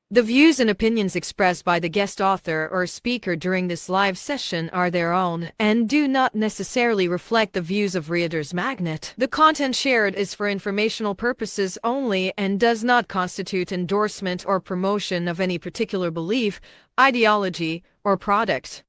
The views and opinions expressed by the guest author or speaker during this live session are their own and do not necessarily reflect the views of Reader's Magnet. The content shared is for informational purposes only and does not constitute endorsement or promotion of any particular belief, ideology, or product.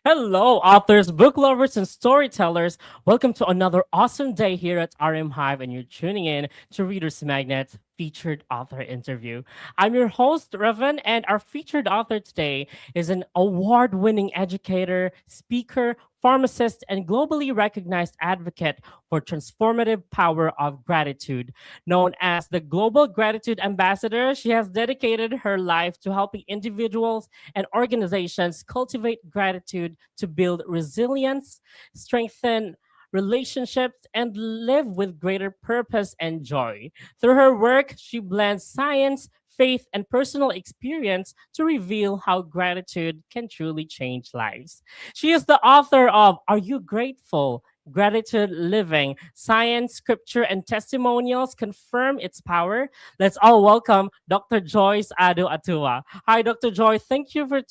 Hello, authors, book lovers, and storytellers. Welcome to another awesome day here at RM Hive, and you're tuning in to Reader's Magnet featured author interview. I'm your host, Revan, and our featured author today is an award-winning educator, speaker, pharmacist, and globally recognized advocate for transformative power of gratitude. Known as the Global Gratitude Ambassador, she has dedicated her life to helping individuals and organizations cultivate gratitude to build resilience, strengthen relationships, and live with greater purpose and joy. Through her work, she blends science, faith, and personal experience to reveal how gratitude can truly change lives. She is the author of Are You Grateful? Gratitude Living, Science, Scripture, and Testimonials Confirm Its Power. Let's all welcome Dr. Joyce Addo-Atuah. Hi, Dr. Joy. Thank you for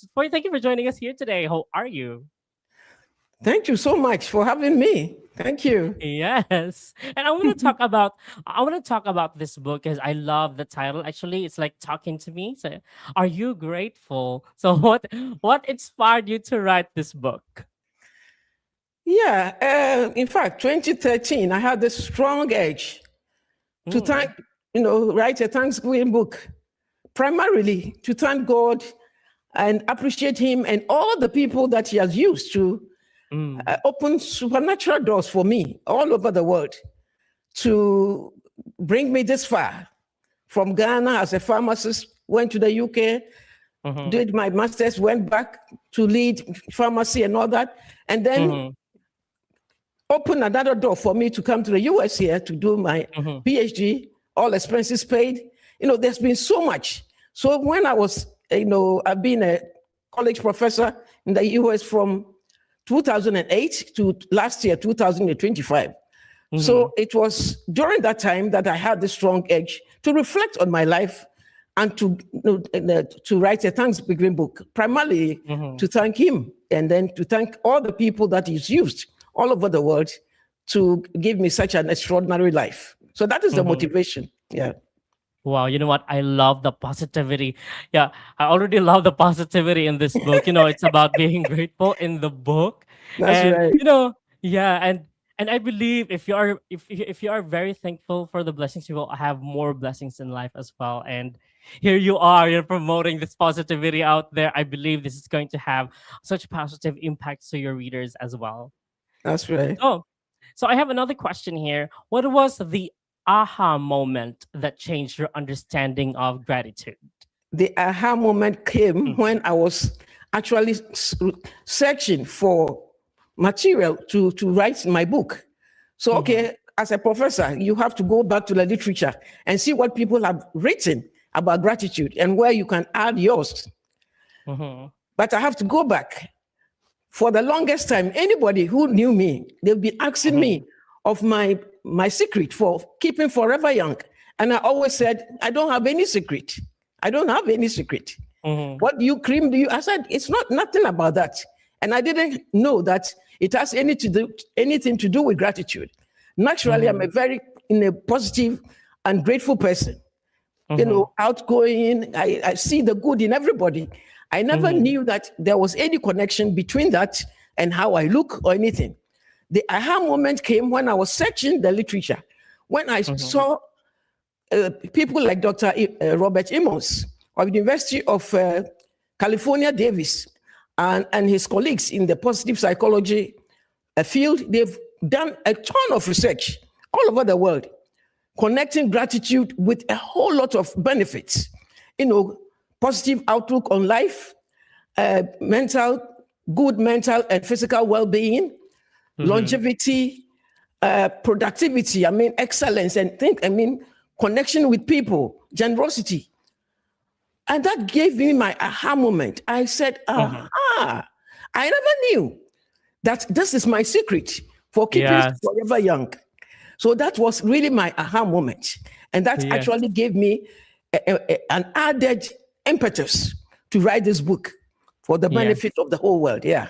joining us here today. How are you? Thank you so much for having me. Thank you. Yes. And I want to talk about this book because I love the title. Actually, it's like talking to me. So, are you grateful? So what inspired you to write this book? Yeah, in fact, 2013, I had this strong urge to write a Thanksgiving book, primarily to thank God and appreciate Him and all the people that He has used to open supernatural doors for me all over the world to bring me this far. From Ghana as a pharmacist, went to the UK, did my master's, went back to lead pharmacy and all that, and then opened another door for me to come to the US here to do my PhD, all expenses paid. There's been so much. So when I was, I've been a college professor in the US from 2008 to last year, 2025. So it was during that time that I had this strong urge to reflect on my life and to write a Thanksgiving book, primarily to thank Him and then to thank all the people that He's used all over the world to give me such an extraordinary life. So that is the motivation. Yeah. Wow, you know what? I love the positivity. Yeah, I already love the positivity in this book. It's about being grateful in the book. That's And right. yeah, and I believe if you are very thankful for the blessings, you will have more blessings in life as well. And here you are, you're promoting this positivity out there. I believe this is going to have such positive impacts to your readers as well. That's right. So I have another question here. What was the aha moment that changed your understanding of gratitude? The aha moment came when I was actually searching for material to write my book. So, okay, as a professor, you have to go back to the literature and see what people have written about gratitude and where you can add yours. But I have to go back. For the longest time, anybody who knew me, they've been asking me of my secret for keeping forever young. And I always said, I don't have any secret. I don't have any secret. What cream do you? I said, it's nothing about that. And I didn't know that it has anything to do with gratitude. Naturally, I'm a very positive and grateful person. Outgoing. I see the good in everybody. I never knew that there was any connection between that and how I look or anything. The aha moment came when I was searching the literature, when I saw people like Dr. Robert Emmons of the University of California, Davis, and his colleagues in the positive psychology field. They've done a ton of research all over the world, connecting gratitude with a whole lot of benefits. Positive outlook on life, good mental and physical well-being, longevity, productivity, excellence, and connection with people, generosity. And that gave me my aha moment. I said, I never knew that this is my secret for keeping forever young. So that was really my aha moment. And that actually gave me an added impetus to write this book for the Yeah. benefit of the whole world. Yeah.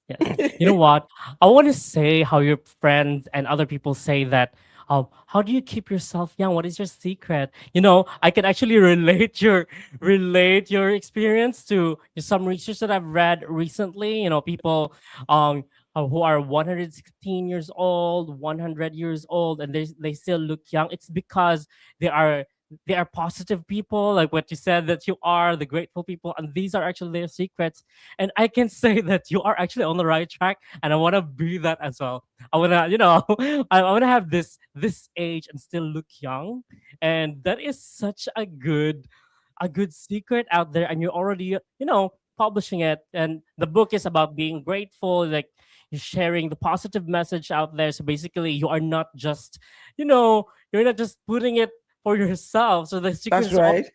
Yes. You know what? I want to say how your friends and other people say that. How do you keep yourself young? What is your secret? I can actually relate your experience to some research that I've read recently. People who are 116 years old, 100 years old, and they still look young. It's because they are they are positive people, like what you said that you are, the grateful people, and these are actually their secrets. And I can say that you are actually on the right track, and I want to be that as well. I want to, I want to have this age and still look young, and that is such a good secret out there, and you're already, publishing it. And the book is about being grateful, like you're sharing the positive message out there. So basically, you're not just putting it for yourself. So the secret That's is right.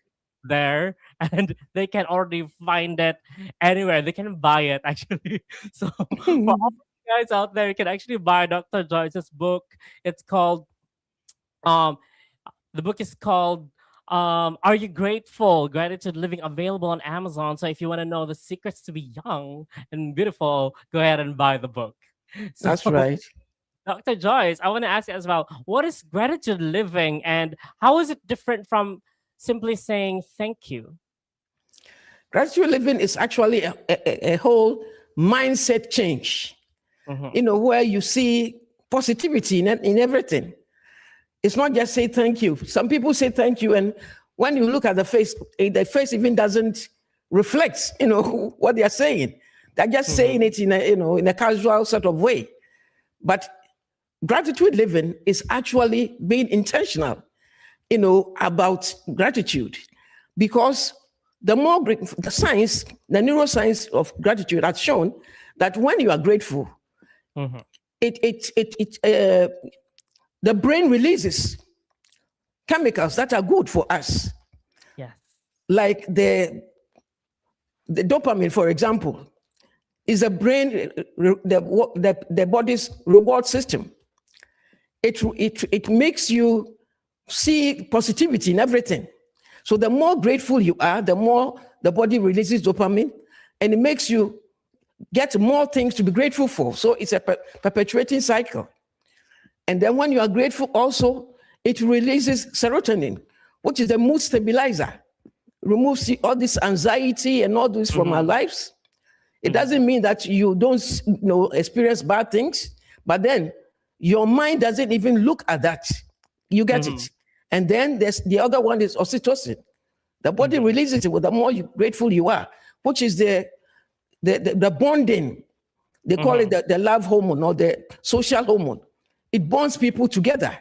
there, and they can already find it anywhere. They can buy it actually. So for all you guys out there, you can actually buy Dr. Joyce's book. It's called um the book is called Are You Grateful? Gratitude Living, available on Amazon. So if you want to know the secrets to be young and beautiful, go ahead and buy the book. So That's right. Dr. Joyce, I want to ask you as well, what is gratitude living and how is it different from simply saying thank you? Gratitude living is actually a whole mindset change, Mhm. where you see positivity in everything. It's not just say thank you. Some people say thank you, and when you look at the face even doesn't reflect, what they are saying. They're just saying Mhm. it in a casual sort of way. But gratitude living is actually being intentional, about gratitude, because the neuroscience of gratitude has shown that when you are grateful, Mhm. the brain releases chemicals that are good for us, Yes. like the dopamine, for example, is the body's reward system. It makes you see positivity in everything. So the more grateful you are, the more the body releases dopamine, and it makes you get more things to be grateful for. So it's a perpetuating cycle. And then when you are grateful, also, it releases serotonin, which is a mood stabilizer, removes all this anxiety and all this from our Mhm. lives. It Mhm. doesn't mean that you don't experience bad things, but then your mind doesn't even look at that. You get Mhm. it. And then there's the other one is oxytocin. The body Mhm. releases it with the more grateful you are, which is the bonding. They call it Mhm. the love hormone or the social hormone. It bonds people together.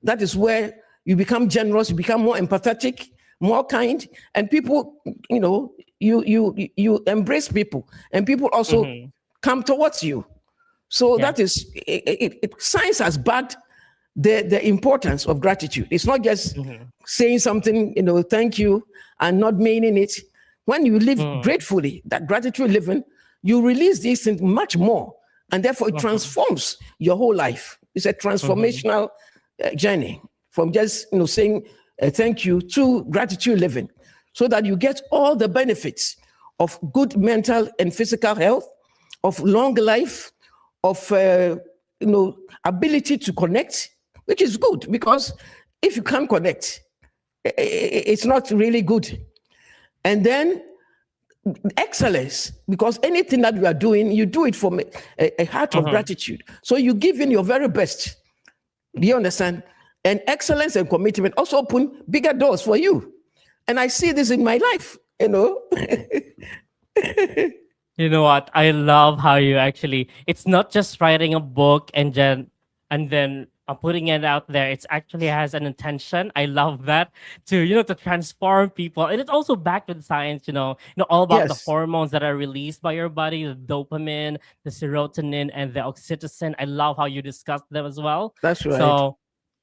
That is where you become generous, you become more empathetic, more kind, and people, you embrace people, and people also Mhm. come towards you. So Yeah. that is science has backed the importance of gratitude. It's not just Mhm. saying something, thank you, and not meaning it. When you live Mhm. gratefully, that gratitude living, you release these things much more, and therefore it Mhm. transforms your whole life. It's a Mhm. transformational journey from just saying thank you to gratitude living, so that you get all the benefits of good mental and physical health, of long life, of ability to connect, which is good, because if you can't connect, it's not really good. And then excellence, because anything that you are doing, you do it from a heart of Mhm. gratitude. So you give in your very best. Do you understand? And excellence and commitment also open bigger doors for you. And I see this in my life, You know what? I love how you actually, it's not just writing a book and then putting it out there. It's actually has an intention. I love that to, to transform people. And it's also backed with science, all about the Yes, hormones that are released by your body, the dopamine, the serotonin, and the oxytocin. I love how you discussed them as well. that's right. So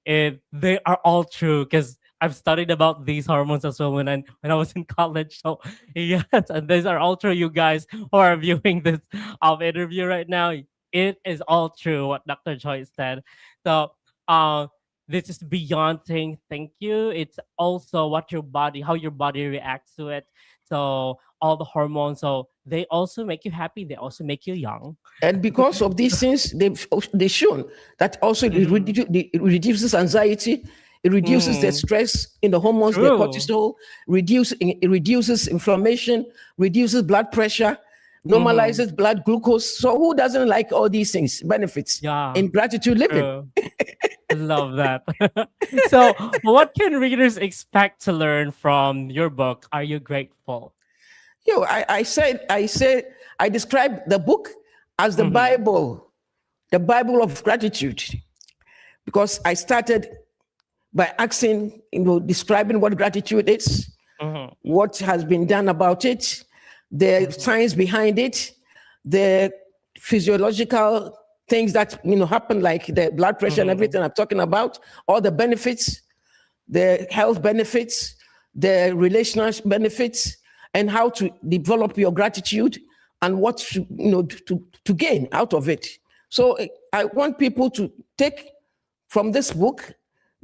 they are all true because I've studied about these hormones as well when I was in college. So yes, and these are all true. You guys who are viewing this interview right now, it is all true what Dr. Joyce said. So this is beyond saying thank you. It's also how your body reacts to it. So all the hormones, so they also make you happy. They also make you young. And because of these things, they've shown that also it reduces anxiety, it reduces the stress in the hormones, the True. cortisol, it reduces inflammation, reduces blood pressure, normalizes blood glucose. So who doesn't like all these things, benefits Yeah. in gratitude living? True. Love that. So, what can readers expect to learn from your book? Are you grateful? I describe the book as the Bible of gratitude, because I started by asking, describing what gratitude is, what has been done about it, the science behind it, the physiological things that happen, like the blood pressure and everything I'm talking about, all the benefits, the health benefits, the relational benefits, and how to develop your gratitude and what to gain out of it. So I want people to take from this book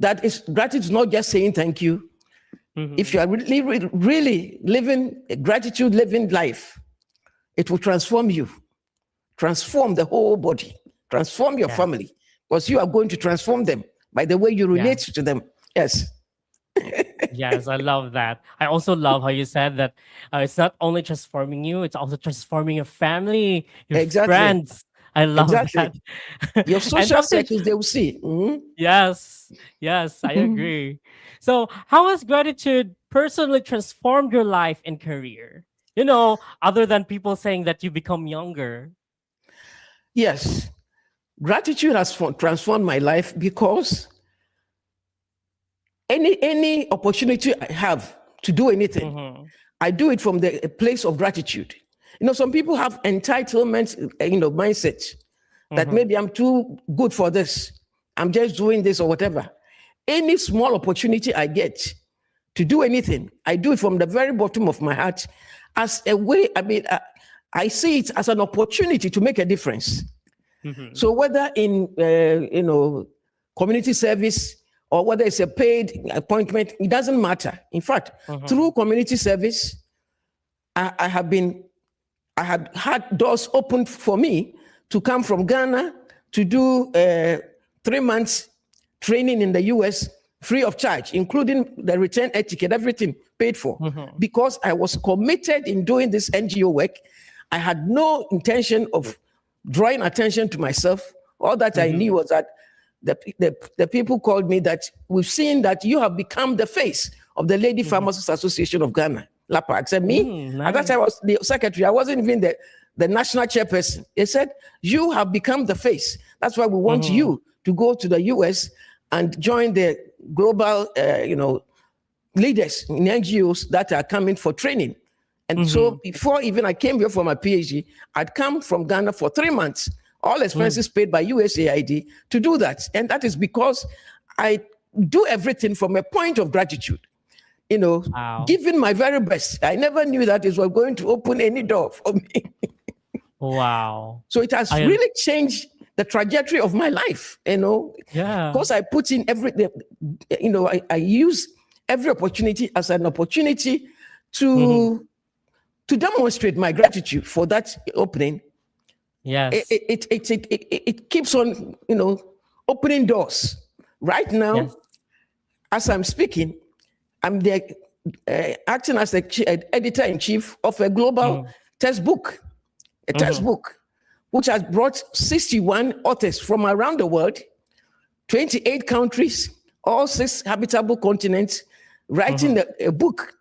that gratitude is not just saying thank you. If you are really living a gratitude living life, it will transform you, transform the whole body, transform your family, because you are going to transform them by the way you relate to them. Yes. Yes, I love that. I also love how you said that it's not only transforming you, it's also transforming your family, your Exactly. friends. I love that. Your And social Dr. circles, they will see. Yes, yes, I agree. So, how has gratitude personally transformed your life and career? Other than people saying that you become younger. Yes. Gratitude has transformed my life, because any opportunity I have to do anything, I do it from the place of gratitude. Some people have entitlement, mindset that maybe I'm too good for this. I'm just doing this or whatever. Any small opportunity I get to do anything, I do it from the very bottom of my heart as a way. I see it as an opportunity to make a difference. So whether in community service or whether it's a paid appointment, it doesn't matter. In fact, through community service, I had had doors opened for me to come from Ghana to do 3 months training in the US free of charge, including the return etiquette, everything paid for, because I was committed in doing this NGO work. I had no intention of drawing attention to myself. All that I knew was that the people called me that we've seen that you have become the face of the Lady Pharmacists Association of Ghana, LAPA. Except me, Nice. at that time I was the secretary. I wasn't even the national chairperson. They said, you have become the face. That's why we want you to go to the US and join the global, leaders in NGOs that are coming for training. And so before even I came here for my PhD, I'd come from Ghana for 3 months, all expenses paid by USAID to do that. And that is because I do everything from a point of gratitude, giving my very best. I never knew that it was going to open any door for me. Wow. So it has really changed the trajectory of my life, Yeah. because I put in everything, I use every opportunity as an opportunity to demonstrate my gratitude for that opening. Yes. It keeps on, opening doors. Right now, as I'm speaking, I'm acting as the editor-in-chief of a global textbook, which has brought 61 authors from around the world, 28 countries, all 6 habitable continents, writing a book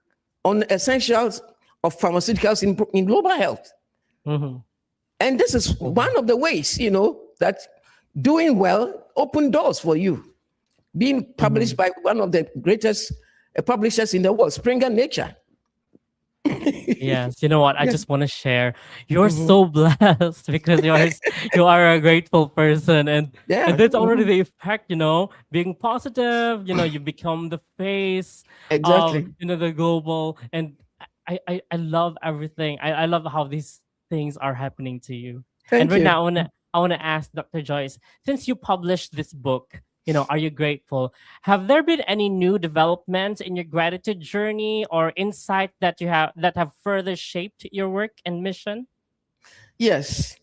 on essentials of pharmaceuticals in global health. And this is one of the ways, that doing well open doors for you. Being published by one of the greatest publishers in the world, Springer Nature. Yes, you know what? I just want to share. You're so blessed because you are a grateful person, and that's already the effect. Being positive. You become the face of Exactly. the global, and I love everything. I love how these things are happening to you. And Thank right you. now, I wanna ask Dr. Joyce, since you published this book, are you grateful? Have there been any new developments in your gratitude journey or insight that have further shaped your work and mission? Yes.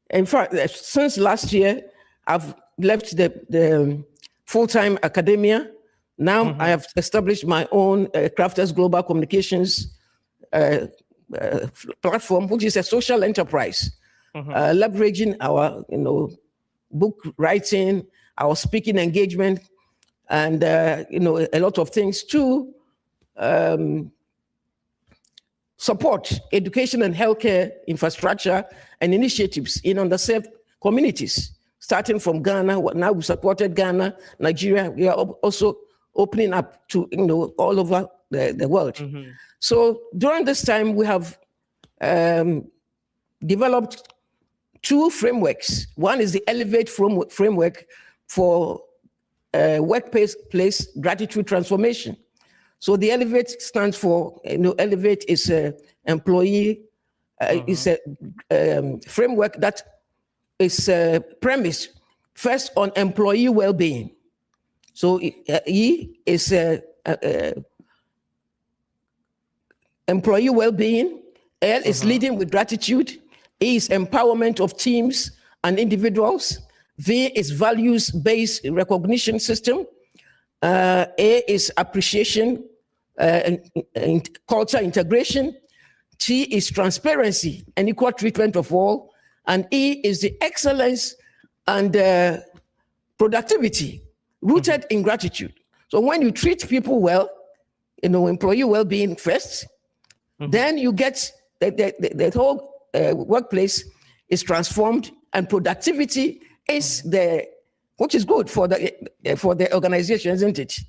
In fact, since last year, I've left the full-time academia. Now I have established my own Crafters Global Communications platform, which is a social enterprise, leveraging our, book writing, our speaking engagement, and a lot of things to support education and healthcare infrastructure and initiatives in underserved communities, starting from Ghana. Now we supported Ghana, Nigeria. We are also opening up to all over the world. So during this time, we have developed two frameworks. One is the Elevate framework for workplace gratitude transformation. So the Elevate stands for, Elevate is employee, is a framework that is premised first on employee well-being. So E is employee well-being, L is leading with gratitude, E is empowerment of teams and individuals, V is values-based recognition system, A is appreciation and culture integration, T is transparency and equal treatment of all, and E is the excellence and productivity rooted in gratitude. So when you treat people well, employee well-being first, then you get the whole workplace is transformed, and productivity is which is good for the organization, isn't it?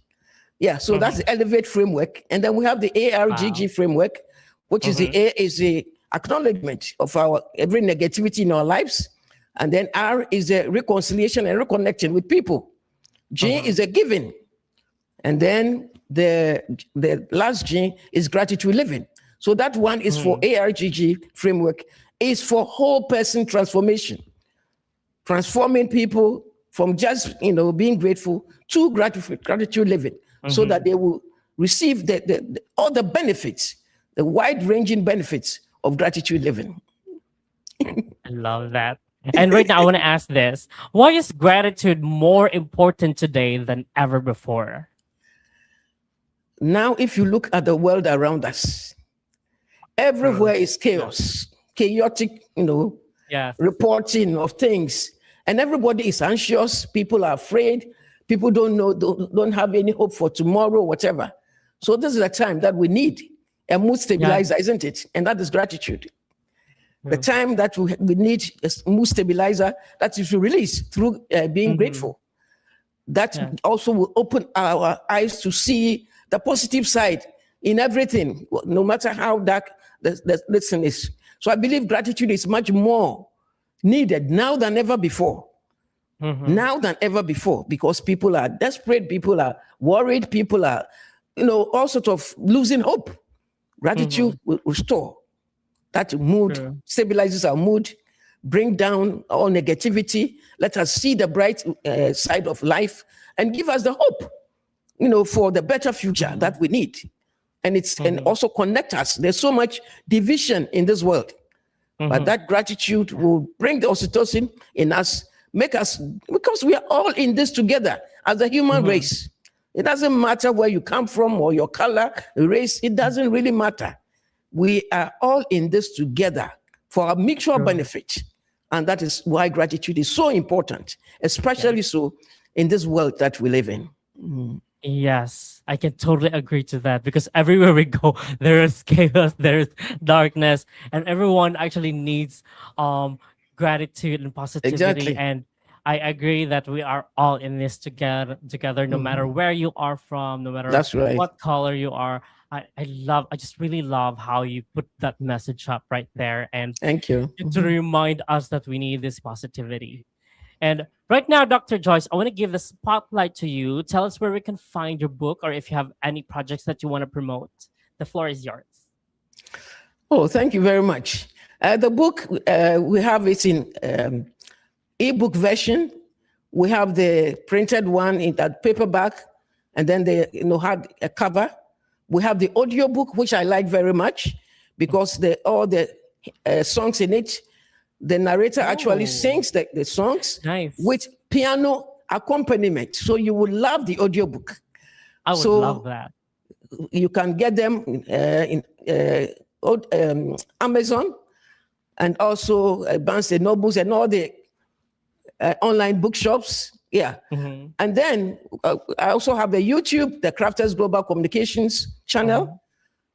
Yeah, so that's the Elevate framework. And then we have the ARGG framework, which is the A is the acknowledgement of our every negativity in our lives. And then R is the reconciliation and reconnecting with people. G is a giving. And then the last G is gratitude living. So that one is for ARGG framework, is for whole person transformation. Transforming people from just, being grateful to gratitude living, so that they will receive all the benefits, the wide-ranging benefits of gratitude living. I love that. And right now, I want to ask this. Why is gratitude more important today than ever before? Now, if you look at the world around us, everywhere is chaos, chaotic, reporting of things. And everybody is anxious. People are afraid. People don't have any hope for tomorrow, whatever. So this is a time that we need a mood stabilizer, isn't it? And that is gratitude. The time that we need a mood stabilizer that is released through being grateful. That also will open our eyes to see the positive side in everything, no matter how dark the lesson is. So I believe gratitude is much more needed now than ever before. Now than ever before, because people are desperate, people are worried, people are, all sorts of losing hope. Gratitude will restore that mood, stabilizes our mood, bring down all negativity, let us see the bright side of life, and give us the hope, for the better future that we need. And and also connect us. There's so much division in this world. But that gratitude will bring the oxytocin in us, make us, because we are all in this together as a human race. It doesn't matter where you come from or your color, race, it doesn't really matter. We are all in this together for our mutual benefit. And that is why gratitude is so important, especially so in this world that we live in. Yes, I can totally agree to that, because everywhere we go, there is chaos, there is darkness, and everyone actually needs gratitude and positivity. Exactly. And I agree that we are all in this together, no matter where you are from, no matter what color you are. I just really love how you put that message up right there, and thank you to remind us that we need this positivity. And right now, Dr. Joyce, I want to give the spotlight to you. Tell us where we can find your book, or if you have any projects that you want to promote. The floor is yours. Oh, thank you very much. The book, we have it in ebook version. We have the printed one in that paperback, and then they had a cover. We have the audiobook, which I like very much because all the songs in it, the narrator actually sings the songs with piano accompaniment. So you would love the audiobook. I would love that. You can get them in Amazon and also Barnes and Nobles and all the online bookshops. Yeah. Mm-hmm. And then I also have the YouTube, the Crafters Global Communications channel.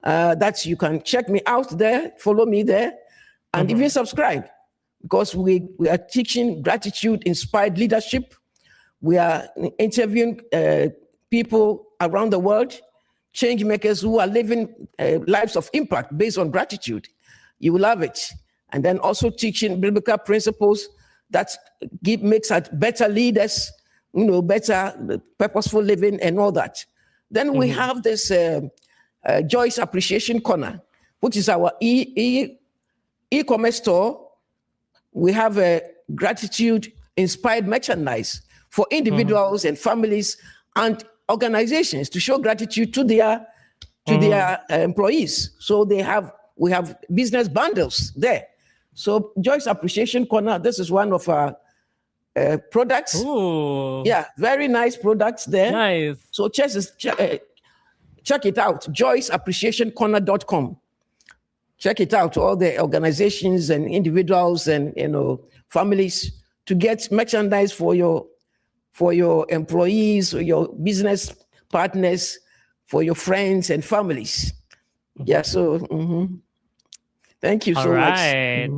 That you can check me out there, follow me there, and even subscribe, because we are teaching gratitude-inspired leadership. We are interviewing people around the world, change makers who are living lives of impact based on gratitude. You will love it. And then also teaching biblical principles that makes us better leaders, better purposeful living and all that. Then we have this Joyce Appreciation Corner, which is our e-commerce store. We have a gratitude-inspired merchandise for individuals and families and organizations to show gratitude to their employees. So we have business bundles there. So Joyce Appreciation Corner, this is one of our products. Ooh. Yeah, very nice products there. Nice. So check it out, joyceappreciationcorner.com. Check it out, all the organizations and individuals and families to get merchandise for your employees, or your business partners, for your friends and families. Yeah, so thank you so much.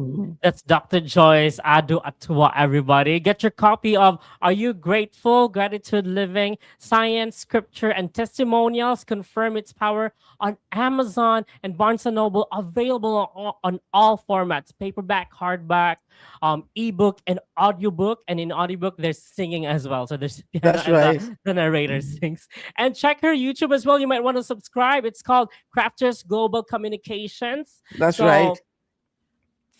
That's Dr. Joyce Addo-Atuah, everybody. Get your copy of Are You Grateful? Gratitude Living, Science, Scripture, and Testimonials Confirm Its Power on Amazon and Barnes & Noble, available on all formats, paperback, hardback, ebook, and audiobook. And in audiobook, there's singing as well. So there's That's right. The narrator sings. And check her YouTube as well. You might want to subscribe. It's called Crafters Global Communications. That's right.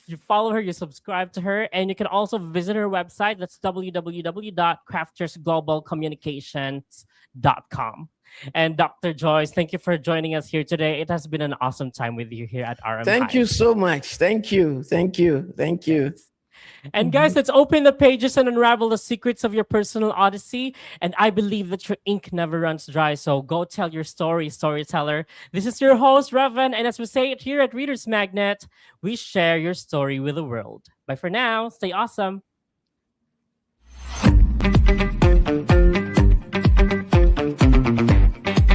You follow her, you subscribe to her, and you can also visit her website. That's www.craftersglobalcommunications.com. And Dr. Joyce, thank you for joining us here today. It has been an awesome time with you here at RM. Thank you so much. Thank you. And guys, let's open the pages and unravel the secrets of your personal odyssey. And I believe that your ink never runs dry. So go tell your story, storyteller. This is your host, Revan. And as we say it here at Readers Magnet, we share your story with the world. Bye for now. Stay awesome.